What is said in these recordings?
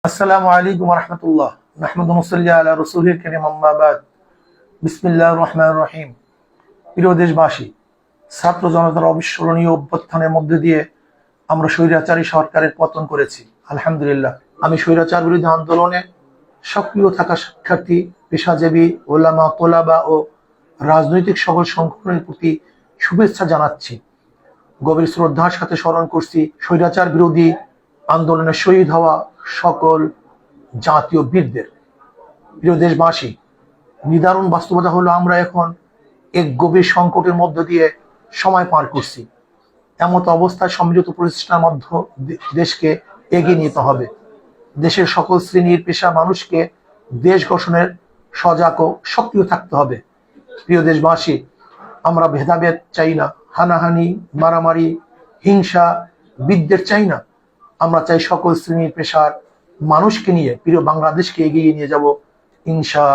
আসসালামু আলাইকুম রহমতুল্লাহ নাহমাদুল্লাহি আলা রাসূলিল কারীম আম্মা বাদ বিসমিল্লাহির রহমানির রহিম। প্রিয় দেশবাসী, ছাত্র জনতার অবিস্মরণীয় অভ্যুত্থানের মধ্যে দিয়ে আমরা স্বৈরাচারী সরকারের পতন করেছি। আলহামদুলিল্লাহ। আমি স্বৈরাচার বিরোধী আন্দোলনে সক্রিয় থাকা শিক্ষার্থী, পেশাজীবী, ওলামা, তোলাবা ও রাজনৈতিক সকল সংগঠনের প্রতি শুভেচ্ছা জানাচ্ছি। গভীর শ্রদ্ধার সাথে স্মরণ করছি স্বৈরাচার বিরোধী আন্দোলনে শহীদ হওয়া সকল জাতীয় বীরদের। প্রিয় দেশবাসী, নিদারুণ বাস্তবতা হলো আমরা এখন এক গভীর সংকটের মধ্য দিয়ে সময় পার করছি। এমত অবস্থায় সম্মিলিত প্রচেষ্টার মধ্য দেশকে এগিয়ে নিতে হবে। দেশের সকল শ্রেণীর পেশা মানুষকে দেশ গঠনের সজাগ ও সক্রিয় থাকতে হবে। প্রিয় দেশবাসী, আমরা ভেদাভেদ চাই না, হানাহানি, মারামারি, হিংসা, বিদ্বেষ চাই না। আমরা চাই সকল শ্রেণীর পেশার মানুষকে নিয়ে প্রিয় বাংলাদেশকে এগিয়ে নিয়ে যাব ইনশা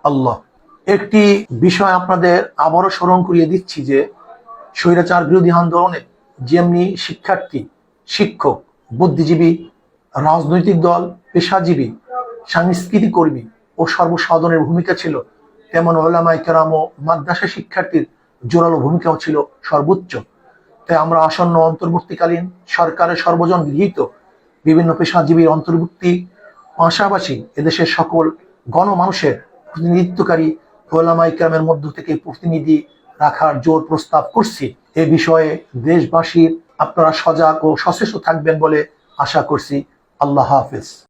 আল্লাহ। একটি বিষয় আপনাদের আবারও স্মরণ করিয়ে দিচ্ছি যে স্বৈরাচার বিরোধী আন্দোলনে যেমনি শিক্ষার্থী, শিক্ষক, বুদ্ধিজীবী, রাজনৈতিক দল, পেশাজীবী, সাংস্কৃতিক কর্মী ও সর্বসাধারণের ভূমিকা ছিল, তেমন ওলামায়ে কেরাম ও মাদ্রাসা শিক্ষার্থীর জোরালো ভূমিকাও ছিল সর্বোচ্চ। তাই আমরা আসন্ন অন্তর্বর্তীকালীন সরকারের সর্বজন গৃহীত বিভিন্ন পেশাজীবীর অন্তর্ভুক্তি পাশাপাশি এদেশের সকল গণমানুষের প্রতিনিধিত্বকারী ওলামায়ে কেরামের মধ্য থেকে প্রতিনিধি রাখার জোর প্রস্তাব করছি। এ বিষয়ে দেশবাসীর আপনারা সজাগ ও সচেষ্ট থাকবেন বলে আশা করছি। আল্লাহ হাফেজ।